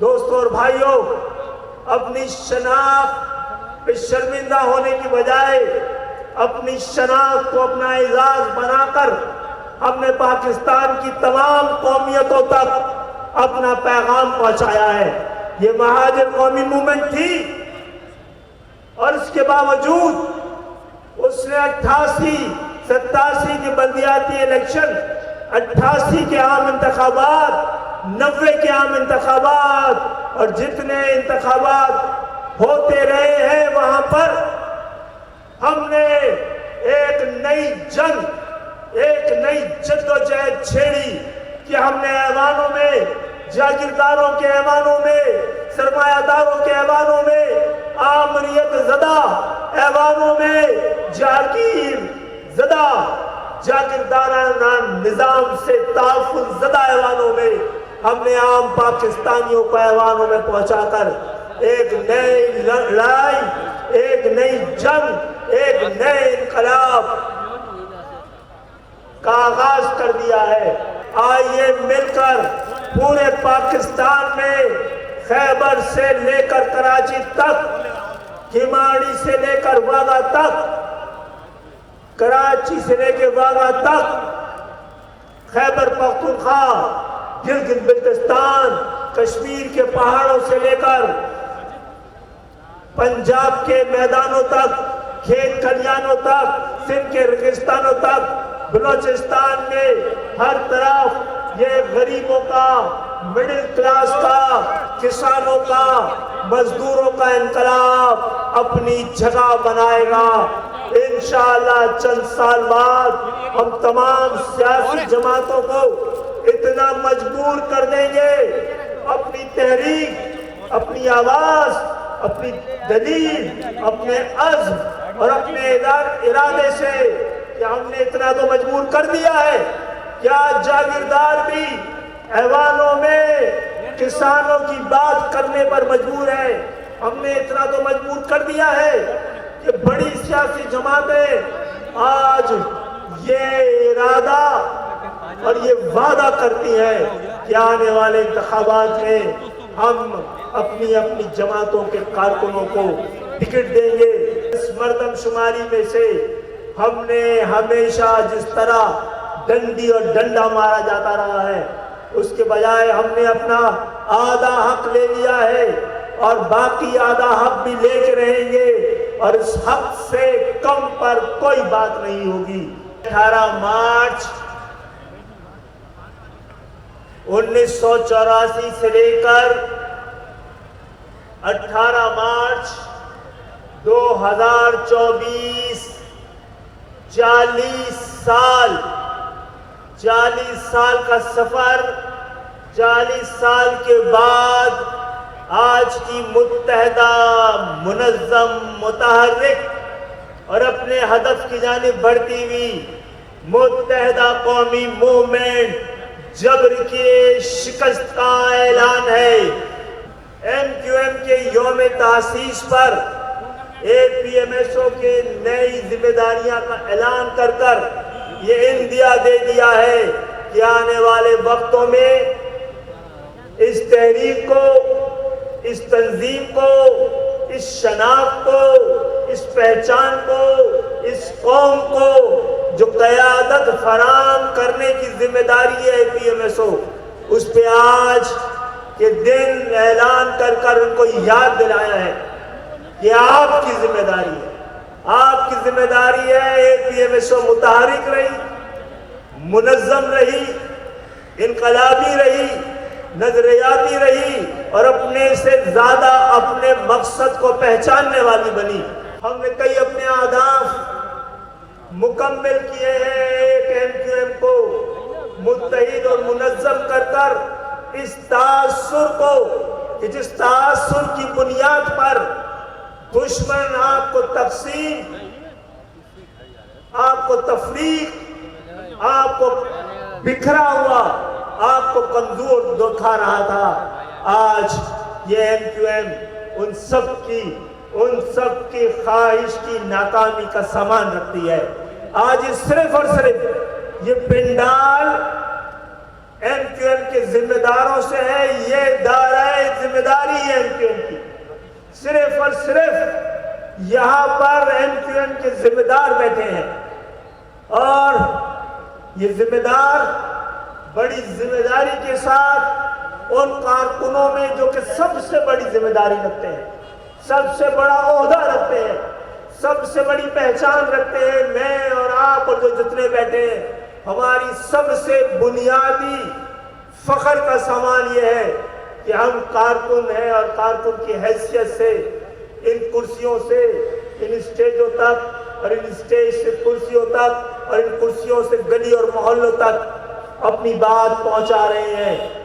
دوستوں اور بھائیوں، اپنی شناخت پہ شرمندہ ہونے کی بجائے اپنی شناخت کو اپنا اعزاز بنا کر ہم نے پاکستان کی تمام قومیتوں تک اپنا پیغام پہنچایا ہے۔ یہ مہاجر قومی موومنٹ تھی اور اس کے باوجود اس نے 88 87 کے بلدیاتی الیکشن، 88 کے عام انتخابات، 90 کے عام انتخابات اور جتنے انتخابات ہوتے رہے ہیں وہاں پر ہم نے ایک نئی جنگ، ایک نئی جدوجہد چھیڑی کہ ہم نے ایوانوں میں، جاگیرداروں کے ایوانوں میں، سرمایہ داروں کے ایوانوں میں، آمریت زدہ ایوانوں میں، جاگیر زدہ جاگیردارانہ نظام سے تحفظ زدہ ایوانوں میں ہم نے عام پاکستانیوں کو ایوانوں میں پہنچا کر ایک نئی لڑائی، ایک نئی جنگ، ایک نئے انقلاب کا آغاز کر دیا ہے۔ آئیے مل کر پورے پاکستان میں خیبر سے لے کر کراچی تک، کھماڑی سے لے کر واگا تک، کراچی سے لے کے واگا تک، خیبر پختونخوا، گلگت بلتستان، کشمیر کے پہاڑوں سے لے کر پنجاب کے میدانوں تک، کھیت کھلیانوں تک، سندھ کے ریگستانوں تک، بلوچستان میں ہر طرف یہ غریبوں کا، مڈل کلاس کا، کسانوں کا، مزدوروں کا انقلاب اپنی جگہ بنائے گا۔ انشاءاللہ چند سال بعد ہم تمام سیاسی جماعتوں کو اتنا مجبور کر دیں گے، اپنی تحریک، اپنی آواز، اپنی دلیل، اپنے عزم اور اپنے ارادے سے کہ ہم نے اتنا تو مجبور کر دیا ہے۔ کیا جاگیردار بھی ایوانوں میں کسانوں کی بات کرنے پر مجبور ہے؟ ہم نے اتنا تو مجبور کر دیا ہے کہ بڑی سیاسی جماعتیں آج یہ ارادہ اور یہ وعدہ کرتی ہیں کہ آنے والے انتخابات میں ہم اپنی اپنی جماعتوں کے کارکنوں کو ٹکٹ دیں گے۔ اس مردم شماری میں سے ہم نے ہمیشہ جس طرح ڈنڈی اور ڈنڈا مارا جاتا رہا ہے، اس کے بجائے ہم نے اپنا آدھا حق لے لیا ہے اور باقی آدھا حق بھی لے کے رہیں گے، اور اس حق سے کم پر کوئی بات نہیں ہوگی۔ 18 مارچ 1984 سے لے کر 18 مارچ 2024 40 سال کا سفر، 40 سال کے بعد آج کی متحدہ، منظم، متحرک اور اپنے ہدف کی جانب بڑھتی ہوئی متحدہ قومی موومنٹ جبر کی شکست کا اعلان ہے۔ ایم کیو ایم کے یوم تاسیس پر اے پی ایم ایس او کے نئی ذمہ داریاں کا اعلان کر کر یہ اندیا دے دیا ہے کہ آنے والے وقتوں میں اس تحریک کو، اس تنظیم کو، اس شناخت کو، اس پہچان کو، اس قوم کو جو قیادت فراہم کرنے کی ذمہ داری ہے اے پی ایم ایس او، اس پہ آج کے دن اعلان کر کر ان کو یاد دلایا ہے کہ آپ کی ذمہ داری ہے، آپ کی ذمہ داری ہے۔ اے پی ایم ایس او متحرک رہی، منظم رہی، انقلابی رہی، نظریاتی رہی اور اپنے سے زیادہ اپنے مقصد کو پہچاننے والی بنی۔ ہم نے کئی اپنے اہداف مکمل کیے ہیں۔ ایک ایم کیو ایم کو متحد اور منظم کر کر اس تاثر کو، کہ جس تاثر کی بنیاد پر دشمن آپ کو تقسیم، آپ کو تفریق، آپ کو بکھرا ہوا، آپ کو کمزور دکھا رہا تھا، آج یہ ایم کیو ایم ان سب کی خواہش کی ناکامی کا سامان رکھتی ہے۔ آج یہ صرف اور صرف یہ پنڈال ایم کیو ایم کے ذمہ داروں سے ہے، یہ دائرہ ذمہ صرف اور صرف یہاں پر MQN کے ذمہ دار بیٹھے ہیں، اور یہ ذمہ دار بڑی ذمہ داری کے ساتھ ان کارکنوں میں جو کہ سب سے بڑی ذمہ داری رکھتے ہیں، سب سے بڑا عہدہ رکھتے ہیں، سب سے بڑی پہچان رکھتے ہیں، میں اور آپ اور جو جتنے بیٹھے ہیں، ہماری سب سے بنیادی فخر کا سامان یہ ہے کہ ہم کارکن ہیں، اور کارکن کی حیثیت سے ان کرسیوں سے ان اسٹیجوں تک اور ان اسٹیج سے کرسیوں تک اور ان کرسیوں سے گلی اور محلوں تک اپنی بات پہنچا رہے ہیں۔